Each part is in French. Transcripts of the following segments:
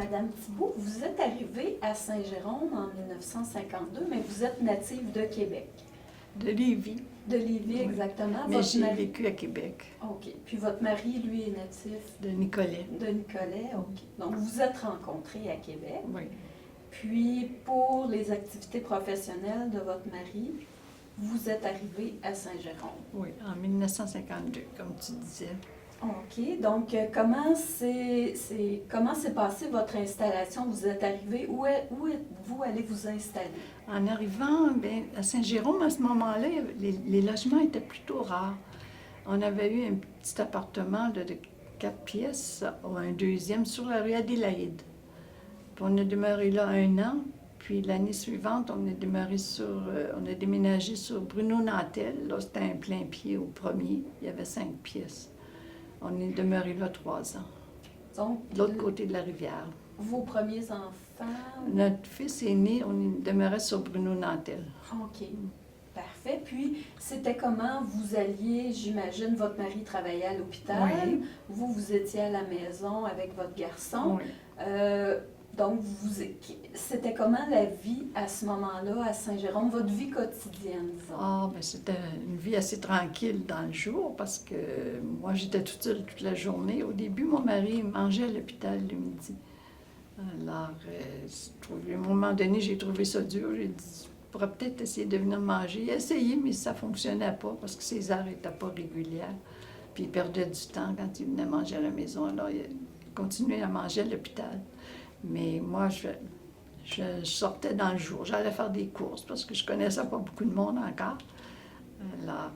Madame Thibault, vous êtes arrivée à Saint-Jérôme en 1952, mais vous êtes native de Québec. De Lévis. De Lévis, Oui. exactement. Mais j'ai vécu à Québec. OK. Puis votre mari, lui, est natif De Nicolet. de Nicolet. OK. Donc, vous vous êtes rencontrés à Québec. Oui. Puis, pour les activités professionnelles de votre mari, vous êtes arrivée à Saint-Jérôme. Oui, en 1952, comme tu disais. OK. Donc, comment s'est passée votre installation? Vous êtes arrivé, où êtes-vous allé vous installer? En arrivant à Saint-Jérôme, à ce moment-là, les logements étaient plutôt rares. On avait eu un petit appartement de 4 pièces, ou un deuxième, sur la rue Adélaïde. Puis on a demeuré là 1 an. Puis l'année suivante, on a déménagé sur Bruno Nantel. Là, c'était un plein pied au premier. Il y avait 5 pièces. On est demeuré là 3 ans. Donc, De l'autre côté de la rivière. vos premiers enfants? Notre fils est né, on demeurait sur Bruno Nantel. OK. Parfait. Puis, c'était comment vous alliez, j'imagine, votre mari travaillait à l'hôpital. Oui. Vous étiez à la maison avec votre garçon. Oui. Donc, c'était comment la vie à ce moment-là à Saint-Jérôme, votre vie quotidienne, disons? Ah, ben c'était une vie assez tranquille dans le jour parce que moi, j'étais toute seule toute la journée. Au début, mon mari mangeait à l'hôpital le midi. Alors, à un moment donné, j'ai trouvé ça dur. J'ai dit, je pourrais peut-être essayer de venir manger. Il a essayé, mais ça ne fonctionnait pas parce que ses heures n'étaient pas régulières. Puis il perdait du temps quand il venait manger à la maison. Alors, il continuait à manger à l'hôpital. Mais moi, je sortais dans le jour. J'allais faire des courses parce que je connaissais pas beaucoup de monde encore. Alors,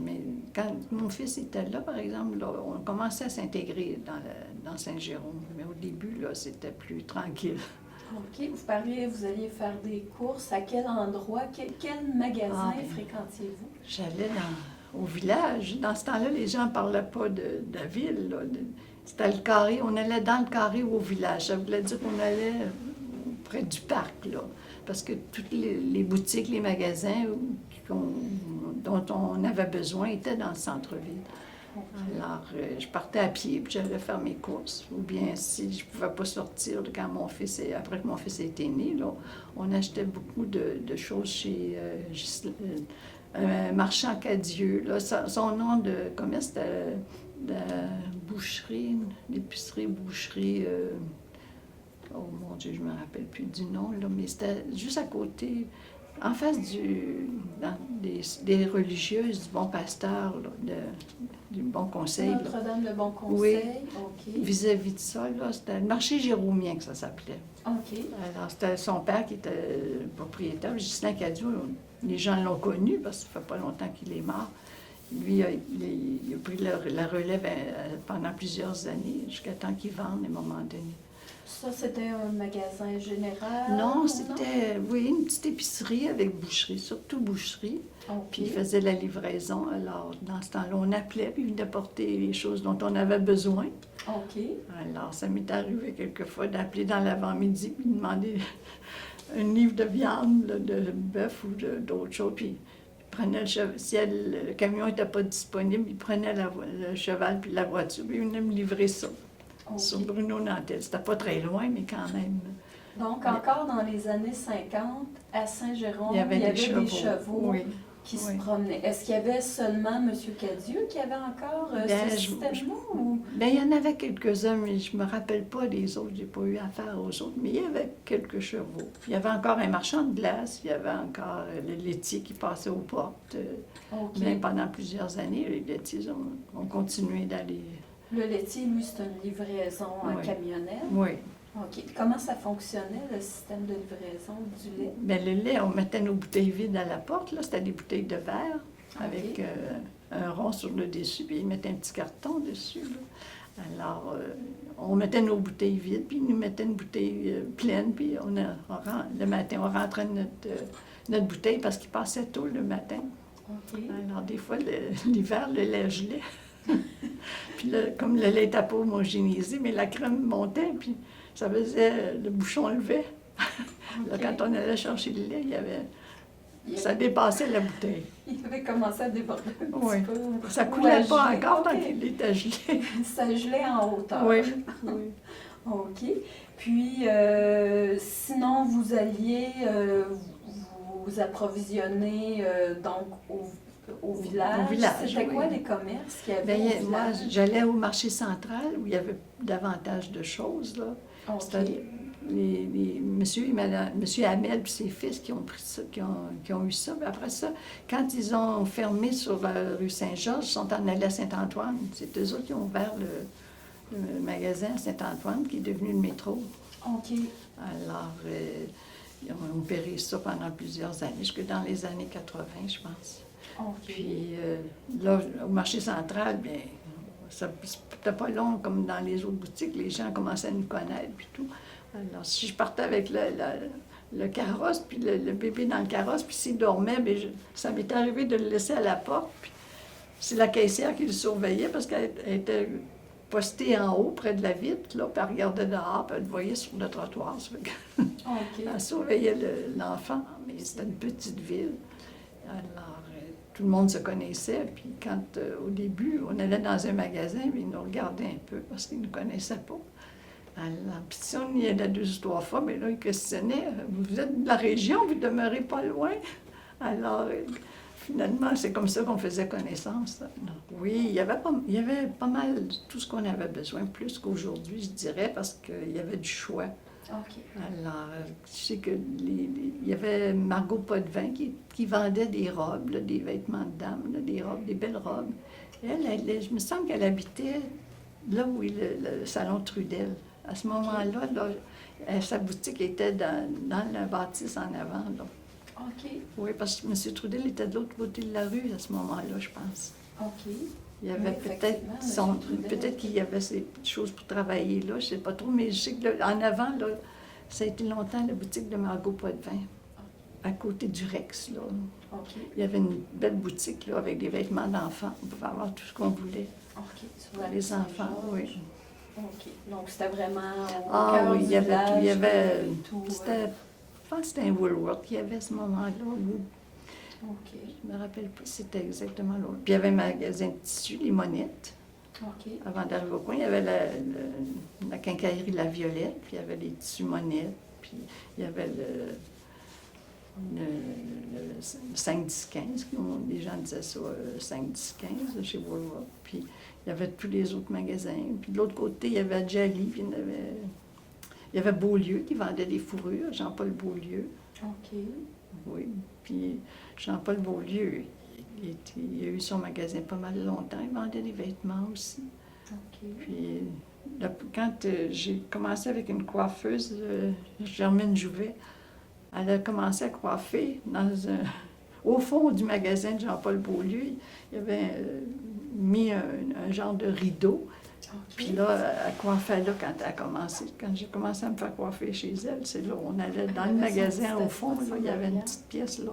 mais quand mon fils était là, par exemple, là, on commençait à s'intégrer dans Saint-Jérôme. Mais au début, là, c'était plus tranquille. OK. Vous alliez faire des courses. À quel endroit? Quel magasin fréquentiez-vous? J'allais au village. Dans ce temps-là, les gens ne parlaient pas de la ville. Là. C'était le carré. On allait dans le carré ou au village. Ça voulait dire qu'on allait près du parc, là. Parce que toutes les boutiques, les magasins dont on avait besoin étaient dans le centre-ville. Okay. Alors, je partais à pied, puis j'allais faire mes courses. Ou bien, si je ne pouvais pas sortir après que mon fils était né, là, on achetait beaucoup de choses chez un marchand Cadieux. Là, son nom de commerce, c'était la boucherie, l'épicerie boucherie. Oh mon Dieu, je ne me rappelle plus du nom, là, mais c'était juste à côté, en face des religieuses du Bon Pasteur, là, du Bon Conseil. Notre-Dame le Bon Conseil, oui. OK. Vis-à-vis de ça, là, c'était le marché Jérômien que ça s'appelait. OK. Alors, c'était son père qui était le propriétaire, Ghislain Cadieux. Les gens l'ont connu parce que ça fait pas longtemps qu'il est mort. Lui, il a pris la relève pendant plusieurs années, jusqu'à temps qu'il vende à un moment donné. Ça, c'était un magasin général? Non, c'était, oui, une petite épicerie avec boucherie, surtout boucherie. Okay. Puis il faisait la livraison. Alors, dans ce temps-là, on appelait, puis il venait porter les choses dont on avait besoin. OK. Alors, ça m'est arrivé quelquefois d'appeler dans l'avant-midi, puis de demander un livre de viande, là, de bœuf ou d'autres choses. Puis il prenait le cheval. Si le camion n'était pas disponible, il prenait le cheval puis la voiture, puis il venait me livrer ça. Okay. Sur Bruno Nantel. C'était pas très loin, mais quand même. Donc, encore dans les années 50, à Saint-Jérôme, il y avait des chevaux oui. qui se promenaient. Est-ce qu'il y avait seulement M. Cadieux qui avait encore ce système-là? Il y en avait quelques-uns, mais je me rappelle pas des autres. J'ai pas eu affaire aux autres, mais il y avait quelques chevaux. Il y avait encore un marchand de glace, il y avait encore le laitier qui passait aux portes. Okay. Même pendant plusieurs années, les laitiers ont continué d'aller... Le laitier, lui, c'est une livraison camionnette? Oui. OK. Comment ça fonctionnait, le système de livraison du lait? Bien, le lait, on mettait nos bouteilles vides à la porte. Là, c'était des bouteilles de verre avec un rond sur le dessus, puis ils mettaient un petit carton dessus. Là. Alors, on mettait nos bouteilles vides, puis ils nous mettaient une bouteille pleine, puis le matin, on rentrait notre bouteille parce qu'il passait tôt le matin. OK. Alors, des fois, l'hiver, le lait gelait. Puis là, comme le lait n'était pas homogénéisé, mais la crème montait, puis ça faisait, le bouchon levait. Okay. Là, quand on allait chercher le lait, ça dépassait la bouteille. Il avait commencé à déborder un petit peu. Ça ne coulait pas encore tant qu'il était gelé. Ça gelait en hauteur. Oui. OK. Puis, sinon, vous alliez vous approvisionner donc au village. Au village, C'était oui. quoi les commerces qu'il y avait Bien, au moi, village? j'allais au marché central où il y avait davantage de choses, là. OK. C'était monsieur et madame, monsieur Hamel et ses fils qui ont pris ça, qui ont eu ça. Mais après ça, quand ils ont fermé sur la rue Saint-Georges, ils sont en allés à Saint-Antoine. C'est eux autres qui ont ouvert le magasin à Saint-Antoine, qui est devenu le métro. OK. Alors, ils ont opéré ça pendant plusieurs années, jusque dans les années 80, je pense. OK. Puis là, au marché central, bien, c'était pas long comme dans les autres boutiques. Les gens commençaient à nous connaître, puis tout. Alors, si je partais avec le carrosse, puis le bébé dans le carrosse, puis s'il dormait, bien, ça m'est arrivé de le laisser à la porte. Puis c'est la caissière qui le surveillait parce qu'elle était postée en haut, près de la vitre, là, puis elle regardait dehors, puis elle le voyait sur le trottoir. Ça fait que OK. elle surveillait l'enfant, mais c'était une petite ville. Alors, tout le monde se connaissait, puis quand, au début, on allait dans un magasin, puis ils nous regardaient un peu parce qu'ils ne nous connaissaient pas. Alors, puis si on y allait 2 ou 3 fois, bien là, ils questionnaient, vous êtes de la région, vous demeurez pas loin. Alors, finalement, c'est comme ça qu'on faisait connaissance. Oui, il y avait pas mal tout ce qu'on avait besoin, plus qu'aujourd'hui, je dirais, parce qu'il y avait du choix. OK. Alors, je sais que il y avait Margot Potvin qui vendait des robes, là, des vêtements de dames, là, des robes, des belles robes. Elle, je me semble qu'elle habitait là où est le salon Trudel. À ce moment-là, là, sa boutique était dans la bâtisse en avant. Là. OK. Oui, parce que M. Trudel était de l'autre côté de la rue à ce moment-là, je pense. OK. Il y avait Oui, effectivement, M. Trudel. peut-être qu'il y avait ces petites choses pour travailler là, je ne sais pas trop, mais je sais qu'en avant, là, ça a été longtemps la boutique de Margot Potvin, à côté du Rex. Là. OK. Il y avait une belle boutique là, avec des vêtements d'enfants. On pouvait avoir tout ce qu'on voulait. OK. Sur la Les rue enfants, Saint-Georges. oui. OK. Donc, c'était vraiment au Ah cœur oui, du il y avait, village, il y avait tout. c'était, je pense que c'était un Woolworth qu'il y avait à ce moment-là. OK. Je me rappelle pas si c'était exactement là. Puis il y avait un magasin de tissus, les Monettes. OK. Avant d'arriver au coin, il y avait la quincaillerie La Violette, puis il y avait les tissus Monettes, puis il y avait le 5-10-15, les gens disaient ça, 5-10-15 chez Woolworth. Puis il y avait tous les autres magasins. Puis de l'autre côté, il y avait Jali, puis il y avait Beaulieu qui vendait des fourrures, Jean-Paul Beaulieu. OK. Oui. Puis Jean-Paul Beaulieu, il a eu son magasin pas mal longtemps. Il vendait des vêtements aussi. OK. Puis quand j'ai commencé avec une coiffeuse, Germaine Jouvet, elle a commencé à coiffer au fond du magasin de Jean-Paul Beaulieu. Il y avait mis un genre de rideau. OK. Puis là, elle coiffait là quand elle a commencé. Quand j'ai commencé à me faire coiffer chez elle, c'est là où on allait dans le magasin au fond. Là, il y avait une petite pièce là.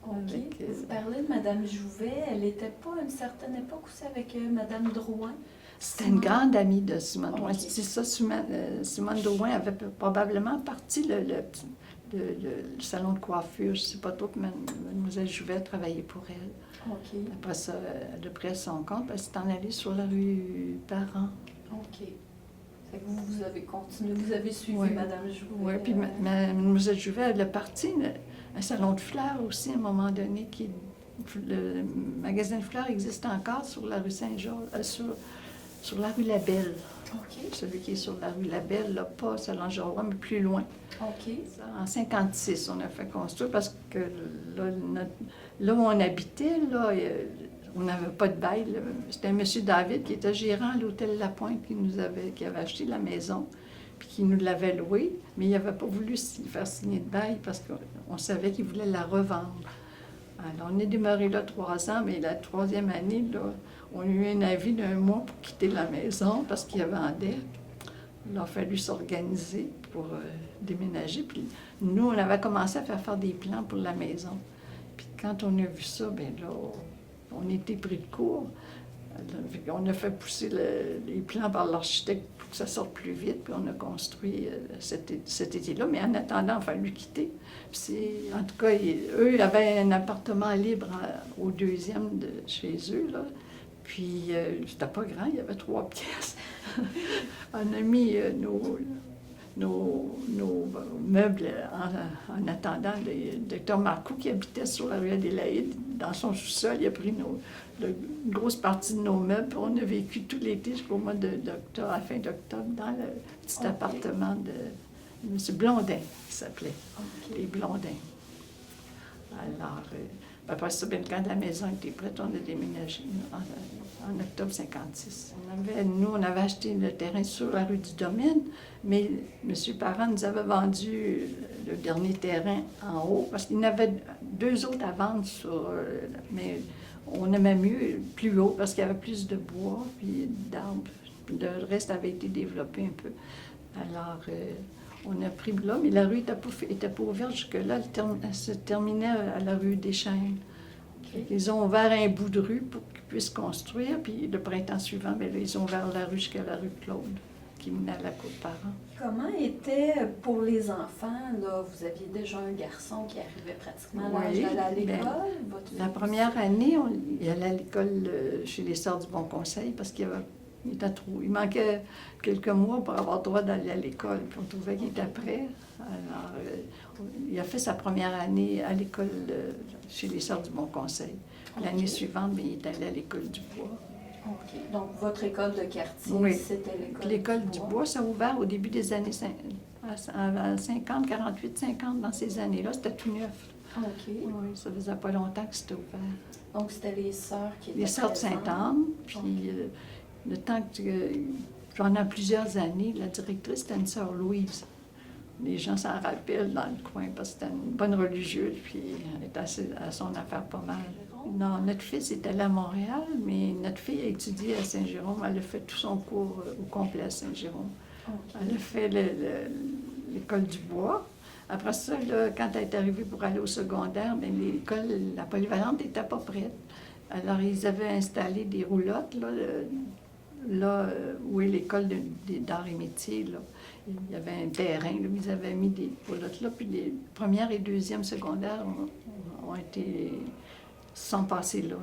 OK. Avec, Vous parlez de Mme Jouvet. Elle n'était pas à une certaine époque aussi avec Mme Drouin? C'était une grande amie de Simone Drouin. OK. C'est ça, Simone Drouin avait probablement parti le salon de coiffure. Je ne sais pas trop que Mlle Jouvet travaillait pour elle. OK. Après ça, elle a pris son compte, elle s'est en allée sur la rue Parent. OK. Fait que vous avez continué, vous avez suivi Oui. Mme Jouvet. Oui, puis Mlle Jouvet, elle a parti un salon de fleurs aussi à un moment donné. Le magasin de fleurs existe encore sur la rue Saint-Georges, sur la rue Labelle. OK. Celui qui est sur la rue Labelle, là, pas Salon Jean-Roy, mais plus loin. OK. En 56, on a fait construire parce que là où on habitait, là, on n'avait pas de bail. Là. C'était un monsieur David qui était gérant à l'hôtel La Pointe qui avait acheté la maison puis qui nous l'avait louée, mais il n'avait pas voulu faire signer de bail parce qu'on savait qu'il voulait la revendre. Alors, on est demeuré là 3 ans, mais la 3e année, là, on a eu un avis d'1 mois pour quitter la maison parce qu'il vendait. Il a fallu s'organiser pour déménager. Puis nous, on avait commencé à faire des plans pour la maison. Puis quand on a vu ça, bien là, on était pris de court. On a fait pousser les plans par l'architecte pour que ça sorte plus vite. Puis on a construit cet été-là. Mais en attendant, il a fallu quitter. Puis en tout cas, eux, ils avaient un appartement libre au 2e de chez eux, là. Puis, c'était pas grand, il y avait 3 pièces. On a mis nos meubles en attendant le docteur Marcoux qui habitait sur la rue Adélaïde. Dans son sous-sol, il a pris une grosse partie de nos meubles. On a vécu tout l'été jusqu'au mois d'octobre, à la fin d'octobre, dans le petit appartement de M. Blondin, qui s'appelait. Les Blondins. Alors, après ça, quand la maison était prête, on a déménagé en octobre 56. Nous, on avait acheté le terrain sur la rue du Domaine, mais M. Parent nous avait vendu le dernier terrain en haut, parce qu'il y en avait 2 autres à vendre mais on aimait mieux plus haut, parce qu'il y avait plus de bois puis d'arbres. Le reste avait été développé un peu. Alors, on a pris là, mais la rue n'était pas ouverte jusque-là. Elle se terminait à la rue des Chênes. Ils ont ouvert un bout de rue pour qu'ils puissent construire, puis le printemps suivant, bien là, ils ont ouvert la rue jusqu'à la rue Claude, qui menait à la Côte-Parent. Comment était pour les enfants, là, vous aviez déjà un garçon qui arrivait pratiquement à l'âge d'aller à l'école? La première année, il allait à l'école chez les Sœurs du Bon Conseil, parce qu'il était trop. Il manquait quelques mois pour avoir le droit d'aller à l'école, puis on trouvait qu'il était prêt. Alors, il a fait sa première année à l'école chez les Sœurs du Bon Conseil. L'année suivante, bien, il est allé à l'école du Bois. OK. Donc, votre école de quartier, c'était l'école L'école du Bois, ça a ouvert au début des années 50, 48, 50, dans ces années-là. C'était tout neuf. OK. Oui, ça faisait pas longtemps que c'était ouvert. Donc, c'était les sœurs qui étaient Les Sœurs de Sainte-Anne, puis le temps que, pendant plusieurs années, la directrice était une sœur Louise. Les gens s'en rappellent dans le coin parce que c'était une bonne religieuse, puis elle était à son affaire pas mal. Non, notre fils est allé à Montréal, mais notre fille a étudié à Saint-Jérôme. Elle a fait tout son cours au complet à Saint-Jérôme. Okay. Elle a fait l'école du Bois. Après ça, là, quand elle est arrivée pour aller au secondaire, bien, l'école, la polyvalente n'était pas prête. Alors, ils avaient installé des roulottes, là où est l'école d'arts et métiers, là. Il y avait un terrain, là, ils avaient mis des roulottes là, puis les premières et deuxièmes secondaires sont passées là.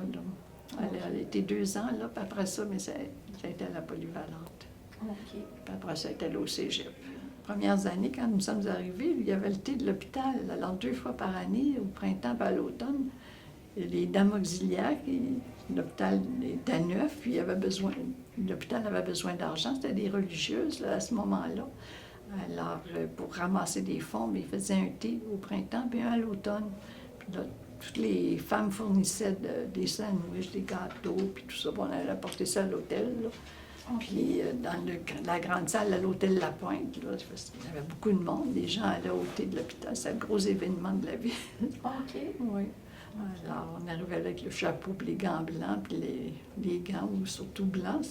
Elle a été 2 ans, là, puis après ça, mais ça a été à la polyvalente. Okay. Puis après ça, elle est allée au cégep. Premières années, quand nous sommes arrivés, il y avait le thé de l'hôpital. Alors, 2 fois par année, au printemps et à l'automne, les dames auxiliaires, l'hôpital était neuf, puis l'hôpital avait besoin d'argent, c'était des religieuses là, à ce moment-là. Alors, pour ramasser des fonds, ils faisaient un thé au printemps, puis un à l'automne. Puis là, toutes les femmes fournissaient des sandwichs, des gâteaux, puis tout ça. Bon, on allait apporter ça à l'hôtel, là. Okay. Puis dans la grande salle à l'hôtel La Pointe, là, il y avait beaucoup de monde. Les gens allaient au thé de l'hôpital. C'est un gros événement de la ville. OK. Oui. Alors, on arrivait avec le chapeau, puis les gants blancs, puis les gants, surtout blancs.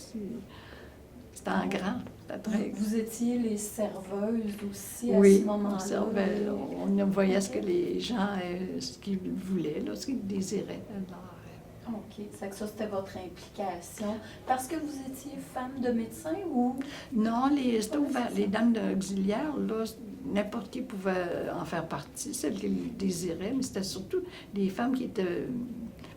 C'était en grand. Vous étiez les serveuses aussi à ce moment-là? Oui, on servait. On voyait ce que les gens, ce qu'ils voulaient, là, ce qu'ils désiraient. Alors, OK. Ça, c'était votre implication. Parce que vous étiez femme de médecin ou? Non, c'était ouvert. Les dames auxiliaires, là, n'importe qui pouvait en faire partie, celles qui le désiraient, mais c'était surtout des femmes qui étaient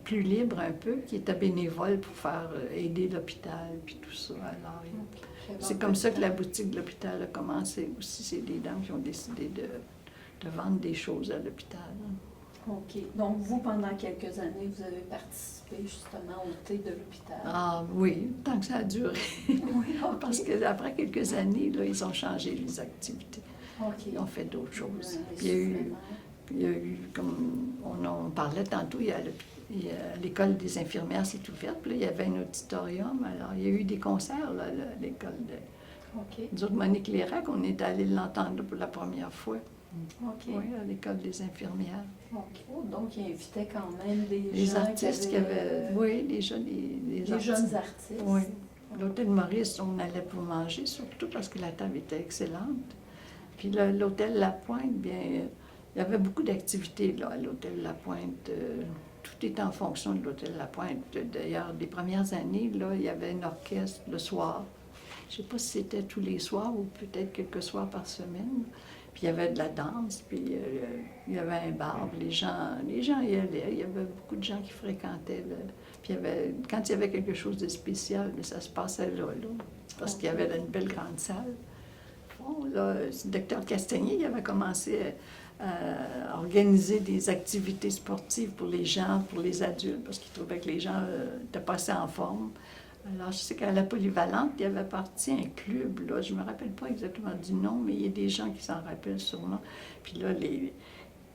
plus libres un peu, qui étaient bénévoles pour faire aider l'hôpital, puis tout ça. Alors, c'est comme ça que la boutique de l'hôpital a commencé aussi. C'est des dames qui ont décidé de vendre des choses à l'hôpital. OK. Donc, vous, pendant quelques années, vous avez participé justement au thé de l'hôpital? Ah oui, tant que ça a duré. Oui, okay. Parce qu'après quelques années, là, ils ont changé les activités. Okay. Ils ont fait d'autres choses. Il y a eu, comme on parlait tantôt, il y a l'école des infirmières s'est ouverte, puis là, il y avait un auditorium. Alors, il y a eu des concerts là, à l'école de... OK. Nous autres, Monique Lérac, on est allés l'entendre pour la première fois. OK. Oui, à l'école des infirmières. OK. Oh, donc, il invitait quand même les gens artistes qui avaient... Oui, les jeunes artistes. Oui. L'hôtel Maurice, on allait pour manger, surtout parce que la table était excellente. Puis l'hôtel La Pointe, bien, il y avait beaucoup d'activités là, à l'hôtel La Pointe. Tout était en fonction de l'hôtel La Pointe. D'ailleurs, les premières années, là, il y avait un orchestre le soir. Je ne sais pas si c'était tous les soirs ou peut-être quelques soirs par semaine. Puis il y avait de la danse, puis il y avait un bar. Les gens y allaient. Il y avait beaucoup de gens qui fréquentaient Puis quand il y avait quelque chose de spécial, mais ça se passait là, parce qu'il y avait une belle grande salle. Bon, là, le docteur Castagnier il avait commencé à organiser des activités sportives pour les gens, pour les adultes, parce qu'il trouvait que les gens étaient pas assez en forme. Alors, je sais qu'à la Polyvalente, il y avait parti un club, là, je ne me rappelle pas exactement du nom, mais il y a des gens qui s'en rappellent sûrement. Puis là, il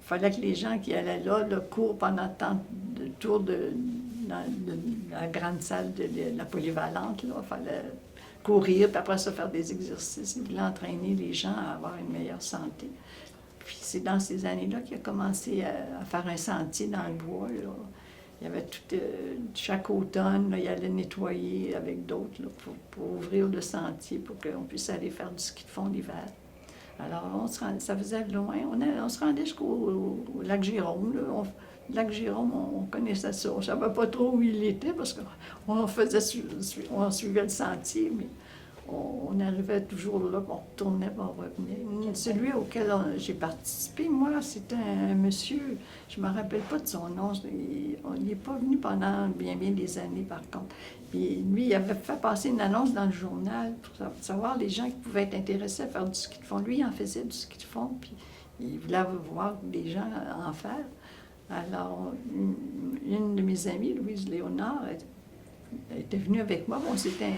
fallait que les gens qui allaient là, courent pendant tant de tours dans la grande salle de la Polyvalente. Il fallait courir, puis après ça, faire des exercices. Il voulait entraîner les gens à avoir une meilleure santé. Puis c'est dans ces années-là qu'il a commencé à faire un sentier dans le bois, là. Il y avait chaque automne, là, il allait nettoyer avec d'autres là, pour ouvrir le sentier, pour qu'on puisse aller faire du ski de fond l'hiver. Alors, ça faisait loin. On se rendait jusqu'au lac Jérôme. Là. Lac Jérôme, on connaissait ça. On ne savait pas trop où il était parce qu'on suivait le sentier, mais on arrivait toujours là, on retournait, on revenait. Celui auquel j'ai participé, moi, c'était un monsieur, je ne me rappelle pas de son nom, il n'est pas venu pendant bien des années, par contre. Puis lui, il avait fait passer une annonce dans le journal pour savoir les gens qui pouvaient être intéressés à faire du ski de fond. Lui, il en faisait du ski de fond, puis il voulait voir des gens en faire. Alors, une de mes amies, Louise Léonard, elle était venue avec moi. On s'était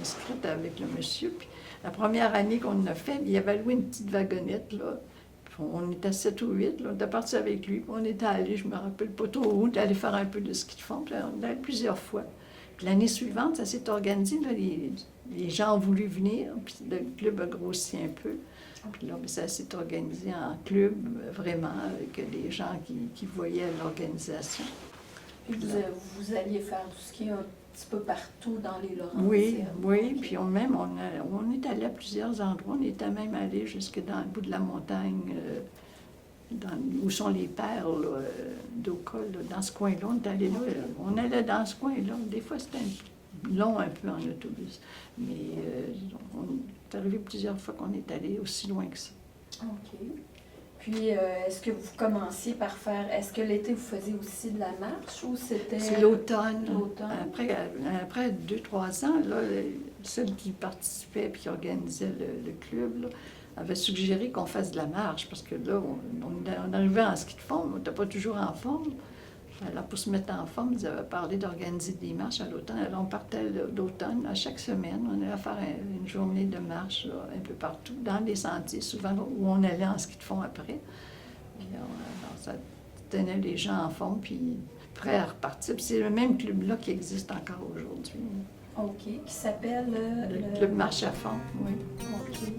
inscrite avec le monsieur. Puis la première année qu'on a fait, il avait loué une petite wagonnette, là. Puis on était 7 ou 8, là. On était partis avec lui. Puis on était allés, je ne me rappelle pas trop où, d'aller faire un peu de ski de fond. Puis on est allé plusieurs fois. Puis l'année suivante, ça s'est organisé. Là, les gens ont voulu venir. Puis le club a grossi un peu. Puis là, ça s'est organisé en club, vraiment, avec des gens qui voyaient l'organisation. Puis vous alliez faire du ski un petit peu partout dans les Laurentides? Oui. Puis on est allé à plusieurs endroits. On était même allé jusque dans le bout de la montagne, où sont les perles d'Oka, dans ce coin-là. On est allé là. On allait dans ce coin-là. Des fois, c'était long un peu en autobus. Mais on est arrivé plusieurs fois qu'on est allé aussi loin que ça. OK. Puis, est-ce que vous commenciez par faire... Est-ce que l'été, vous faisiez aussi de la marche ou c'était... C'est l'automne. L'automne. Après 2-3 ans, là, celle qui participait et qui organisait le club là, avait suggéré qu'on fasse de la marche parce que là, on arrivait en ski de fond, mais on n'était pas toujours en forme. Alors, pour se mettre en forme, ils avaient parlé d'organiser des marches à l'automne. Alors, on partait d'automne, à chaque semaine. On allait faire une journée de marche là, un peu partout, dans les sentiers, souvent où on allait en ski de fond après. Puis, alors, ça tenait les gens en forme, puis prêts à repartir. Puis c'est le même club-là qui existe encore aujourd'hui. OK. Qui s'appelle... Le Club Marche à fond, oui. OK.